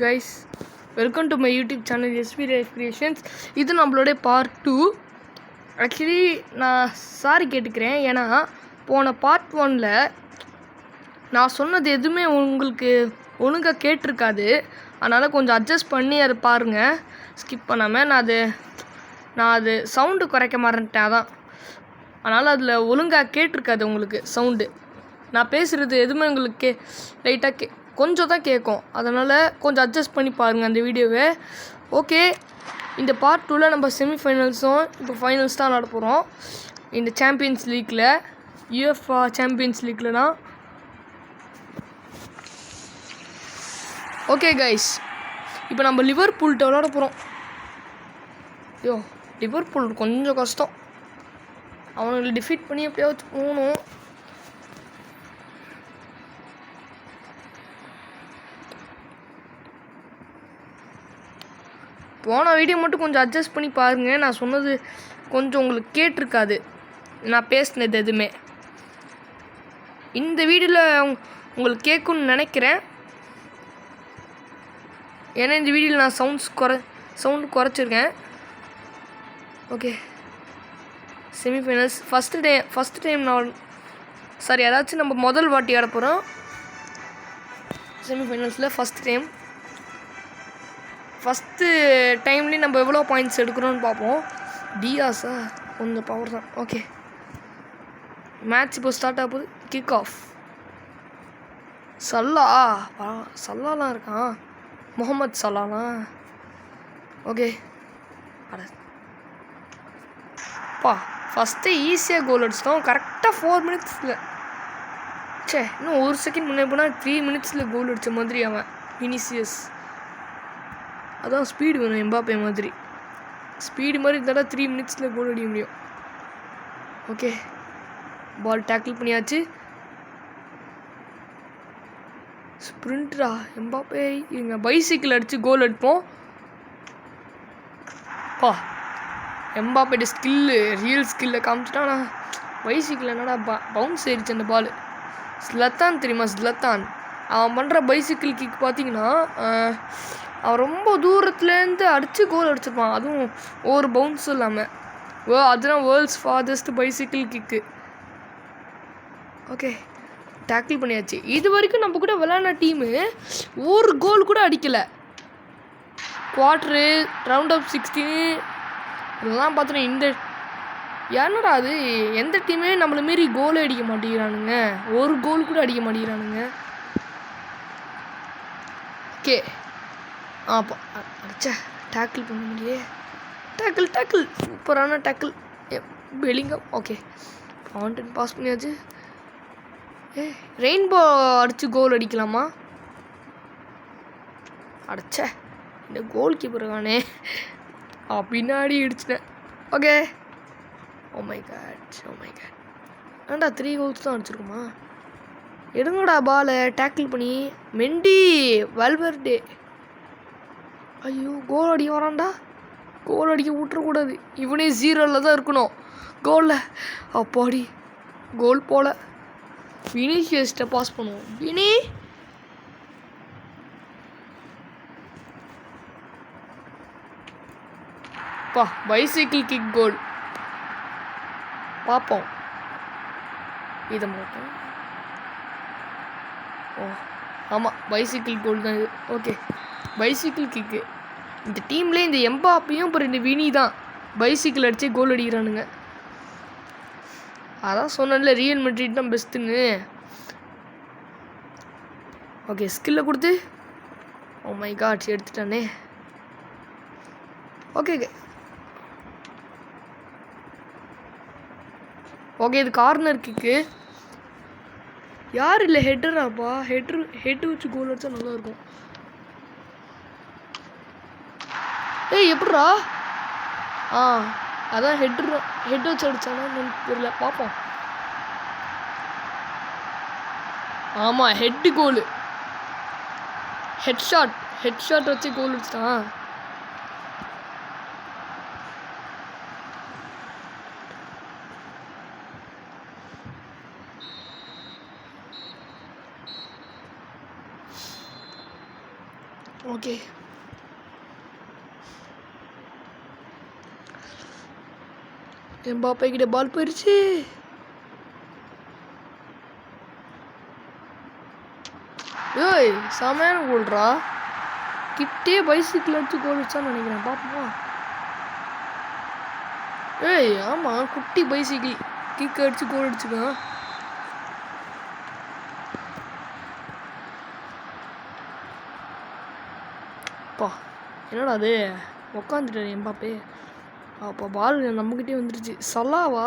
Guys, welcome to my YouTube channel SV life creations. இது நம்மளோட part 2. Actually நான் sorry கேட்டுக்கிறேன், ஏன்னா போன பார்ட் 1ல் நான் சொன்னது எதுவுமே உங்களுக்கு ஒழுங்காக கேட்டிருக்காது. அதனால் கொஞ்சம் அட்ஜஸ்ட் பண்ணி அதை பாருங்கள், ஸ்கிப் பண்ணாமல். நான் அது சவுண்டு குறைக்க மாட்டேன், அதான். அதனால் அதில் ஒழுங்காக கேட்டிருக்காது உங்களுக்கு சவுண்டு. நான் பேசுகிறது எதுவுமே உங்களுக்கு லைட்டாக கொஞ்சம் தான் கேட்கும். அதனால் கொஞ்சம் அட்ஜஸ்ட் பண்ணி பாருங்கள் அந்த வீடியோவை. ஓகே, இந்த பார்ட் 2ல் நம்ம செமிஃபைனல்ஸும் இப்போ ஃபைனல்ஸ் தான் விளாட போகிறோம். இந்த சாம்பியன்ஸ் லீக்கில், யுஎஃப்ஏ சாம்பியன்ஸ் லீக்கில் தான். ஓகே கைஸ், இப்போ நம்ம லிவர்பூல்கிட்ட விளாட போகிறோம். ஐயோ, லிவர்பூல் கொஞ்சம் கஷ்டம். அவங்களை டிஃபீட் பண்ணி எப்படியாவது போகணும். போன வீடியோ மட்டும் கொஞ்சம் அட்ஜஸ்ட் பண்ணி பாருங்கள். நான் சொன்னது கொஞ்சம் உங்களுக்கு கேட்டிருக்காது, நான் பேசினது எதுவுமே. இந்த வீடியோவில் உங்களுக்கு கேட்கும்னு நினைக்கிறேன், ஏன்னா இந்த வீடியோவில் நான் சவுண்டு குறைச்சிருக்கேன். ஓகே, செமிஃபைனல்ஸ் ஃபஸ்ட்டு டைம் நான் சாரி ஏதாச்சும் நம்ம முதல் வாட்டி ஆட போகிறோம் செமிஃபைனல்ஸில். ஃபஸ்ட்டு டைம்லேயும் நம்ம எவ்வளோ பாயிண்ட்ஸ் எடுக்கிறோன்னு பார்ப்போம். டியாஸா கொஞ்சம் பவர் தான். ஓகே, மேட்ச் இப்போ ஸ்டார்ட் ஆக போகுது. Kick off. சல்லாலாம் இருக்கான், முகமது சல்லாலாம். ஓகே, அப்பா ஃபஸ்ட்டு ஈஸியாக கோல் அடிச்சிட்டோம். கரெக்டாக 4 மினிட்ஸில். இன்னும் ஒரு செகண்ட் முன்னே போனால் 3 மினிட்ஸில் கோல் அடித்த மாதிரி அவன் வினிசியஸ். அதான் ஸ்பீடு வேணும், எம்பாப்பே மாதிரி ஸ்பீடு மாதிரி இருந்தால் 3 மினிட்ஸில் கோல் அடிக்க முடியும். ஓகே, பால் டேக்கிள் பண்ணியாச்சு. ஸ்ப்ரிண்ட்ரா எம்பாப்பே. இவங்க பைசைக்கிள் அடித்து கோல் அடிப்போம். எம்பாப்பேட ஸ்கில்லு, ரியல் ஸ்கில்லை காமிச்சிட்டானா. பைசைக்கிள் என்னடா பவுன்ஸ் ஆயிடுச்சு அந்த பால். ஸ்லத்தான் தெரியுமா, ஸ்லத்தான். அவன் பண்ணுற பைசைக்கிள் கிக் பார்த்தீங்கன்னா, அவன் ரொம்ப தூரத்துலேருந்து அடித்து கோல் அடிச்சிருப்பான், அதுவும் ஒரு பவுன்ஸும் இல்லாமல். அதுதான் world's fastest bicycle kick. Okay, tackle பண்ணியாச்சு. இது வரைக்கும் நம்ம கூட விளையாடின டீமு ஒரு கோல் கூட அடிக்கலை. குவார்ட்ரு, ரவுண்ட் ஆஃப் 16 இதெல்லாம் பார்த்தோன்னா இந்த என்னடா அது, எந்த டீமே நம்மளை மாரி கோலே அடிக்க மாட்டேங்கிறானுங்க, ஒரு கோல் கூட அடிக்க மாட்டேங்கிறானுங்க. ஓகே, அப்போ அடிச்சா டேக்கிள் பண்ண முடியே. டேக்கிள் சூப்பரான tackle Bellingham. Okay, fountain pass பண்ணியாச்சு. ரெயின்போ அடித்து கோல் அடிக்கலாமா? அடிச்ச இந்த கோல் கீப்பருக்கானே பின்னாடி அடிச்சிட்டேன். Okay, oh my God. ஏன்டா 3 கோல்ஸ் தான் அடிச்சிருக்குமா? எடுங்கடா பாலை டேக்கிள் பண்ணி. Mendy, Valverde. ஐயோ, கோல் அடிக்க வரான்டா. கோல் அடிக்க விட்டுறக்கூடாது, இவனே 0ல் தான் இருக்கணும் கோலில். அப்பாடி, கோல் போல. வினிசியஸ்ட்டை பாஸ் பண்ணுவோம். வினி பைசைக்கிள் கிக் கோல் பார்ப்போம். இதை மட்டும் ஆமாம், பைசைக்கிள் கோல் தான் இது. Okay, bicycle kick. இந்த டீம்லேயே இந்த எம்பாப்பையும் அப்புறம் இந்த வினி தான் பைசைக்கிள் அடித்து கோல் அடிக்கிறானுங்க. அதான் சொன்னேன்ல, ரியல் மெட்ரிட் தான் பெஸ்ட்டுன்னு. ஓகே, ஸ்கில்லை கொடுத்து ஓ மை காட் எடுத்துட்டானே. ஓகே, இது கார்னர் கிக்கு. யார் இல்லை, ஹெட்டராப்பா. ஹெட்டு வச்சு கோல் அடிச்சா நல்லாயிருக்கும். எப்பட்றா? அதான் ஹெட் வச்சு அடிச்சானா தெரியல, பார்ப்போம். ஆமாம், ஹெட்டு கோலு. ஹெட் ஷாட் வச்சு கோல் அடிச்சிட்டான். ஓகே எம்பாப்பே கிட்ட பால் போயிடுச்சு. ஏய் செமையான கோல்ரா. கிட்டே பைசிக்கிள் அடிச்சு கோல் அடிச்சான்னு நினைக்கிறேன். பார்ப்போமா? ஏய் ஆமாம், குட்டி பைசிக்கிள் கிக் அடிச்சு கோல் அடிச்சுக்கான். அப்பா என்னடா அது, உக்காந்துட்டாரு எம்பாப்பே. அப்போ பால் நம்மக்கிட்டே வந்துடுச்சு. சலாவா?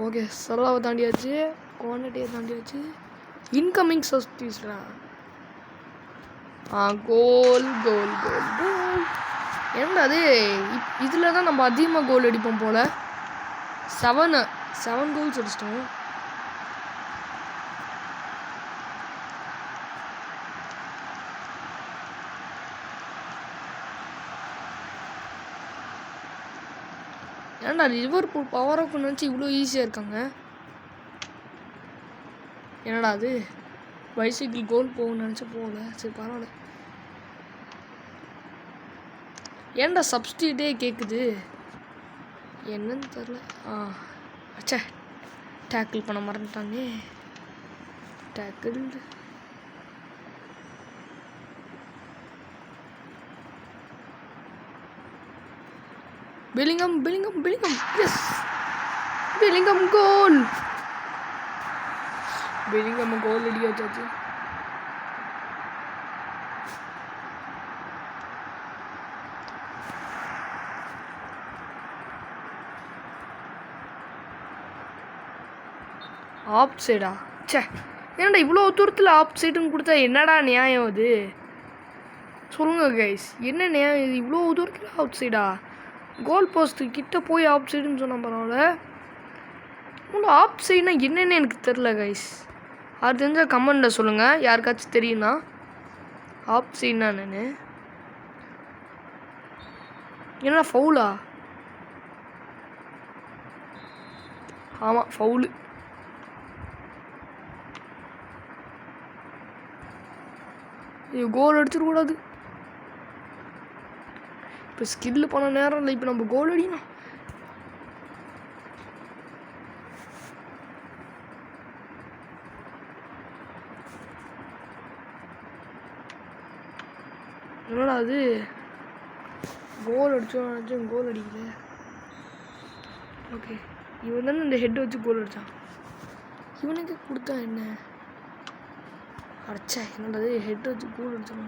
ஓகே சலாவை தாண்டியாச்சு, கோனட்டியை தாண்டியாச்சு. இன்கமிங் சப்ஸ்டியூஷனா? கோல் கோல் கோல் கோல். என்னடா அது, இதில் தான் நம்ம அதிகமாக கோல் அடிப்போம் போல். 7 கோல்ஸ் அடிச்சிட்டோம். ஏன்டா லிவர்பூல் பவராக நினச்சி இவ்வளோ ஈஸியாக இருக்காங்க. என்னடா அது, பைசைக்கிள் கோல் போகணும்னு நினச்சி போகல. சரி பரவாயில்ல. ஏன்டா சப்ஸ்டியூட்டே கேட்குது, என்னன்னு தெரில. அச்சா டேக்கிள் பண்ண மறந்துட்டானே. Tackle Bellingham Bellingham Bellingham. Yes Bellingham goal. Bellingham goal அடி வச்சாச்சு. ஆப் சைடா? சே ஏன்டா இவ்வளோ தூரத்தில் ஆப் சைடுன்னு கொடுத்தா என்னடா நியாயம் அது? சொல்லுங்கள் கைஸ், என்ன நியாயம் இது? இவ்வளோ தூரத்தில் ஆப் சைடா? கோல் போஸ்ட்டு கிட்ட போய் ஆப் சைடுன்னு சொன்னால் பரவாயில்ல. இவ்வளோ ஆப் சைடுனா என்னென்னு எனக்கு தெரில கைஸ். அது தெரிஞ்சால் கமெண்டில் சொல்லுங்கள், யாருக்காச்சும் தெரியும்னா. ஆப் சைடுனா என்னென்னு. என்ன ஃபவுலா? ஆமாம் ஃபவுலு. கோல் அடிச்சிடக்கூடாது. இப்போ ஸ்கில்லு பண்ண நேரம் இல்லை, இப்போ நம்ம கோல் அடிக்கணும். என்னடா அது, கோல் அடிச்சோம் கோல் அடிக்கல. ஓகே இவன் தானே இந்த ஹெட் வச்சு கோல் அடித்தான். இவனுக்கு கொடுத்தா என்ன அடிச்சா? என்னடா ஹெட் வச்சு கோல் அடிச்சான்.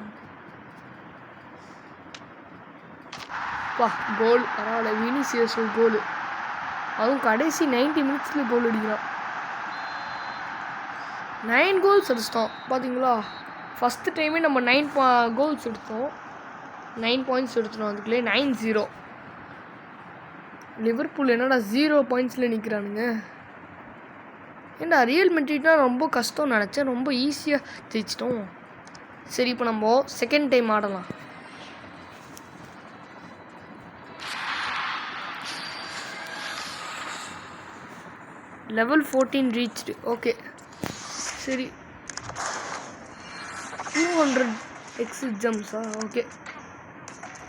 பா கோல் பரவாயில்ல. வினிசியஸ் கோல், அதுவும் கடைசி 90 மினிட்ஸில் கோல் அடிக்கிறான். 9 கோல்ஸ் அடிச்சிட்டோம் பார்த்தீங்களா? ஃபஸ்ட்டு டைமே நம்ம 9 கோல்ஸ் எடுத்தோம், 9 பாயிண்ட்ஸ் எடுத்துட்டோம். அதுக்குள்ளே 9-0. லிவர்பூல் என்னடா 0 பாயிண்ட்ஸில் நிற்கிறானுங்க. ஏன்டா ரியல் மெட்ரிட்னா ரொம்ப கஷ்டம்னு நினச்சேன், ரொம்ப ஈஸியாக ஜெயிச்சிட்டோம். சரி இப்போ நம்ம செகண்ட் டைம் ஆடலாம். Level 14 reached. ஓகே சரி 200 எக்ஸாம்ஸா? ஓகே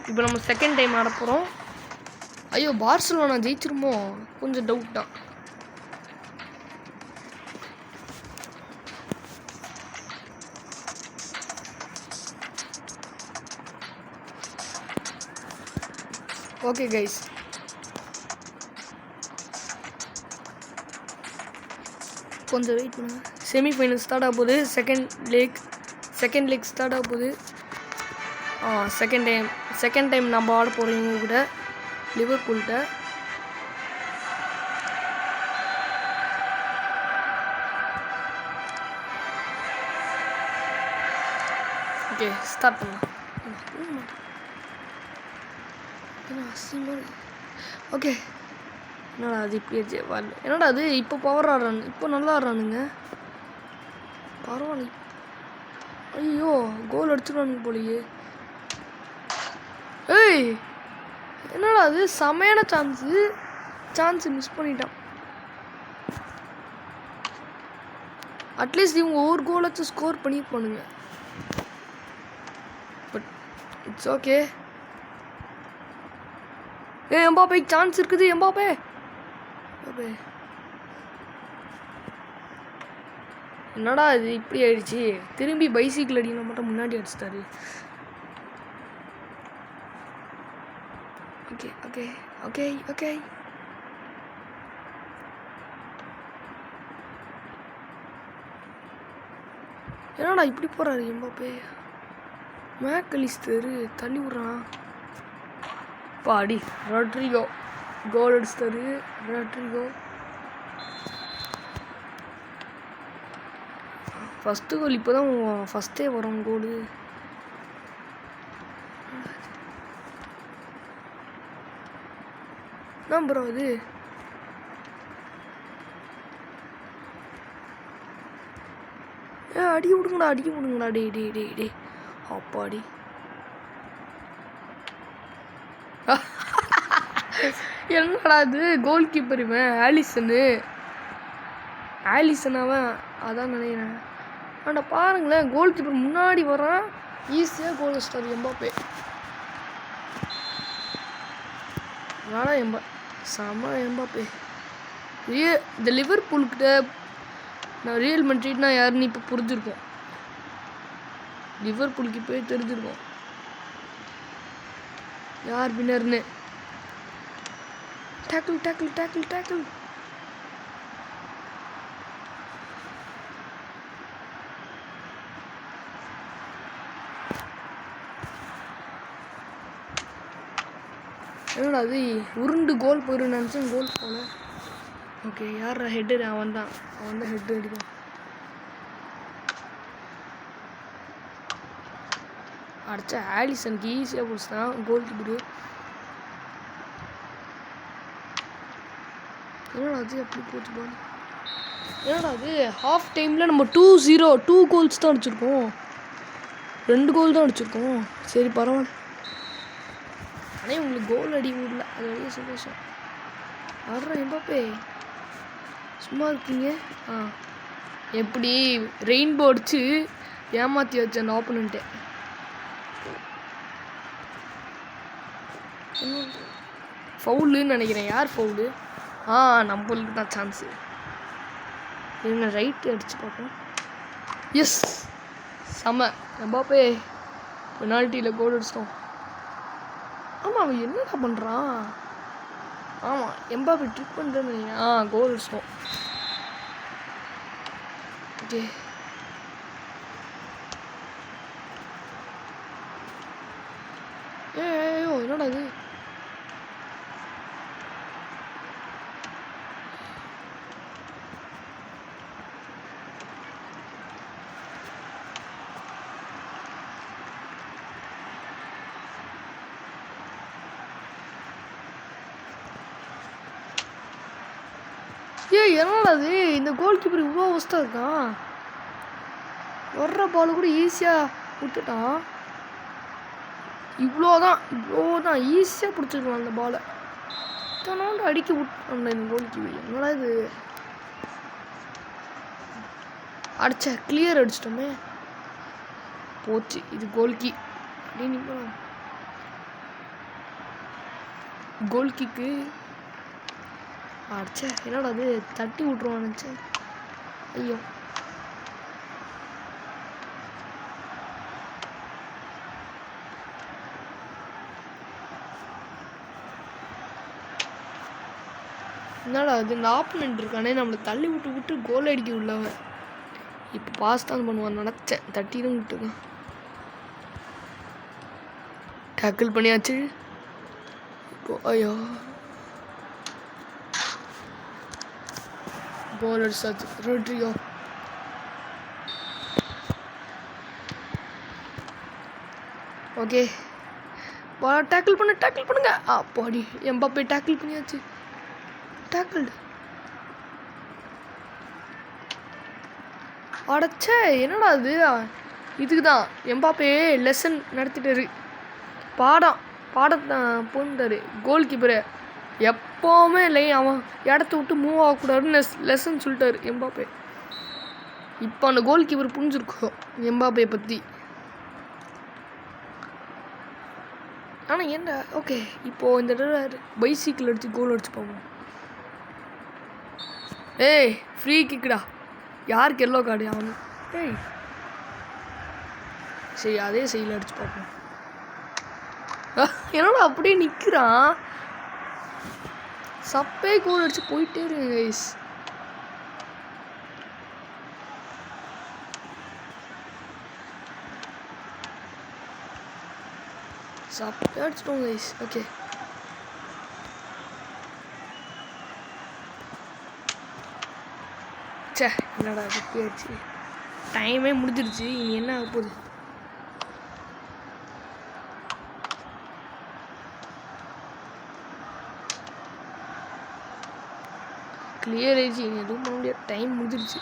இப்போ நம்ம செகண்ட் டைம் ஆட போகிறோம். ஐயோ பார்சலோனா ஜெயிச்சிருமோ கொஞ்சம் டவுட் தான். ஓகே கைஸ், கொஞ்சம் வெயிட் பண்ணுங்க. செமிஃபைனல் ஸ்டார்ட் ஆக போகுது. செகண்ட் லெக் ஸ்டார்ட் ஆக போகுது. செகண்ட் டைம் நம்ம ஆட போகிறோம் இவங்க கூட, லிவர்பூல்கிட்ட. ஓகே ஸ்டார்ட் பண்ணலாம். ஓகே என்னடா அது இப்படியே வரல. என்னடா அது இப்போ பவர் ஆடுறானு, இப்போ நல்லா ஆடுறானுங்க பரவாயில்ல. ஐயோ கோல் அடிச்சிடுவானுங்க போலியே. ஏய் என்னடா அது செமையான சான்ஸு மிஸ் பண்ணிட்டான். அட்லீஸ்ட் இவங்க ஒரு கோலாச்சும் ஸ்கோர் பண்ணியிருப்பானுங்க. But it's okay. Mbappe chance இருக்குது. எம்பாப்பே என்னடா இது இப்படி ஆயிடுச்சு. திரும்பி பைசிக்கிள் அடிக்கணும் மட்டும் முன்னாடி அடிச்சிட்டாரு. ஓகே ஓகே ஓகே ஓகே என்னடா இப்படி போகிறாரு எம்பாப்பே. மேக்கலிஸ்டர் தள்ளி விட்றான். பாடி ராட்ரிகோ கோல் அடிச்சிட்டாரு. ராட்ரிகோ ஃபஸ்ட்டு கோல் இப்போ தான் ஃபஸ்ட்டே வரும் கோலு. தான் ப்ரோ அது அடிக்க விடுங்கடா டே டே டே டே அப்பாடி. என்னடா இது கோல் கீப்பர் இவன் ஆலிசன் அவன் அதான் நினைக்கிறேன். ஆனால் பாருங்களேன் கோல் கீப்பர் முன்னாடி வரான். ஈஸியாக கோல் வச்சிட்டாரு எம்பாப்பே. ஆனால் செம எம்பாப்பே. இந்த லிவர்பூல்கிட்ட நான் ரியல் மெட்ரிட்னா யாருன்னு இப்போ புரிஞ்சிருக்கோம். லிவர்பூலுக்கு போய் தெரிஞ்சிருக்கோம் யார் வின்னர்னு. Tackle tackle tackle tackle. என்னடா அது உருண்டு கோல் போயிடும் நினச்சேன். கோல் போல. ஓகே யார் ஹெட்டு? அவன் தான் ஹெட்டு அடிக்கும். அடிச்சா ஆலிசனுக்கு ஈஸியாக பிடிச்சான் கோல் கீப்பரு. என்னடா அது அப்படி போச்சு பால். என்னடா அது ஹாஃப் டைமில் நம்ம 2-0 2 கோல்ஸ் தான் அடிச்சிருக்கோம். 2 கோல் தான் அடிச்சிருக்கோம். சரி பரவாயில்ல. ஆனால் உங்களுக்கு கோல் அடி விடல, அது வழியே சந்தோஷம். வர்ற எம்பாப்பே சும்மா இருக்கீங்க. எப்படி ரெயின்போ அடிச்சு ஏமாற்றி வச்ச அந்த ஆப்போனண்ட்டை. ஃபவுலுன்னு நினைக்கிறேன். யார் ஃபவுலு? நம்மளுக்கு தான் சான்ஸு. இவங்க ரைட்டு அடித்து பார்ப்போம். எஸ் செம எம்பாப்பே பெனால்ட்டியில் கோல் அடிச்சிட்டோம். ஆமாம் அவன் என்னடா பண்ணுறான்? ஆமாம் எம்பாப்பே ட்ரிக் பண்ணுறேன்னு கோல் அடிச்சிட்டோம். ஓகே ஏயோ என்னடா இது? என்னடா அது? இந்த கோல் கீப்பர் இவ்வளோ ஒஸ்ட்டாக இருக்கான். வர்ற பால் கூட ஈஸியாக விட்டுட்டான். இவ்வளோதான் ஈஸியாக பிடிச்சிருக்கலாம் அந்த பாலை. இத்தனோண்டு அடிக்க விட்டான் இந்த கோல் கீப்பர். என்னடா இது? கிளியர் அடிச்சிட்டோமே. போச்சு இது கோல்கி. அப்படின்னு கோல் கிக்கு என்னடா அது தட்டி விட்ருவான் நினச்சேன். ஐயோ என்னடா அது? இந்த ஆப்போனன்ட் இருக்கானே நம்மளை தள்ளி விட்டு கோல் அடிக்க உள்ளவன். இப்போ பாஸ் தான் பண்ணுவான் நினச்சேன். தட்டி தான் விட்டுருக்கான். டேக்கிள் பண்ணியாச்சு. இப்போ ஐயோ கோல் அடிச்சாச்சு. ராட்ரிகோ ஓகே டேக்கிள் பண்ணுங்க. பாடி எம்பாப்பே டேக்கிள் பண்ணியாச்சு. டேக்கிள்டு என்னடா அது? இதுக்கு தான் எம்பாப்பே லெசன் நடத்திட்டாரு. பாடத்தான் போட்டாரு. கோல் கீப்பரை எப்போவுமே அவன் இடத்த விட்டு மூவ் ஆகக்கூடாதுன்னு லெசன் சொல்லிட்டாரு எம்பாப்பே. இப்போ அந்த கோல் கீப்பர் புரிஞ்சிருக்கோம் எம்பாப்பே பற்றி. ஆனால் என்ன ஓகே இப்போது இந்த தடவை பைசைக்கிள் அடித்து கோல் அடிச்சு போவோம். ஏய் ஃப்ரீ கிக்குடா. யாருக்கு எல்லோ கார்டு அவனு? ஏய் சரி அதே சைடில் அடிச்சு பார்ப்போம். என்னோட அப்படியே நிற்கிறான். சப்பே கோல் அடிச்சு போயிட்டே இருங்க கைஸ். Subway அடிச்சிட்டோம் guys. ஓகே சே என்னடா சப்பே ஆயிடுச்சு. டைமே முடிஞ்சிருச்சு. இனி என்ன ஆக போகுது? கிளியர் ஆயிடுச்சு. இனி எதுவும் பண்ண முடியாது. டைம் முடிஞ்சிருச்சு.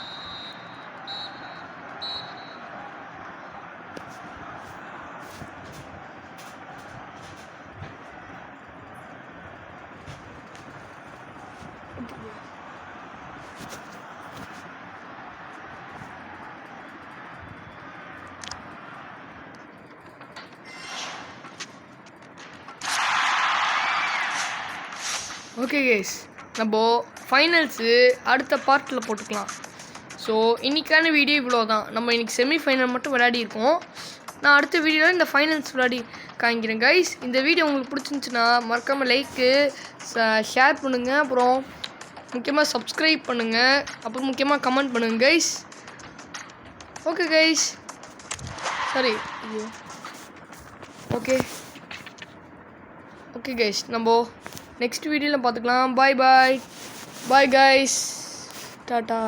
ஓகே கேஸ், நம்ம ஃபைனல்ஸு அடுத்த பார்ட்டில் போட்டுக்கலாம். ஸோ இன்றைக்கான வீடியோ இவ்வளோ தான். நம்ம இன்றைக்கி செமிஃபைனல் மட்டும் விளையாடிருக்கோம். நான் அடுத்த வீடியோவில் இந்த ஃபைனல்ஸ் விளையாடி காமிக்கிறேன் கைஸ். இந்த வீடியோ உங்களுக்கு பிடிச்சிருந்துச்சுன்னா மறக்காமல் லைக்கு ஷேர் பண்ணுங்கள். அப்புறம் முக்கியமாக சப்ஸ்கிரைப் பண்ணுங்கள். அப்புறம் முக்கியமாக கமெண்ட் பண்ணுங்கள் கைஸ். ஓகே கைஸ், சரி ஓகே ஓகே கைஸ், நம்ம நெக்ஸ்ட் வீடியோவில் பார்த்துக்கலாம். பாய் பாய் பாய் கைஸ், டாட்டா.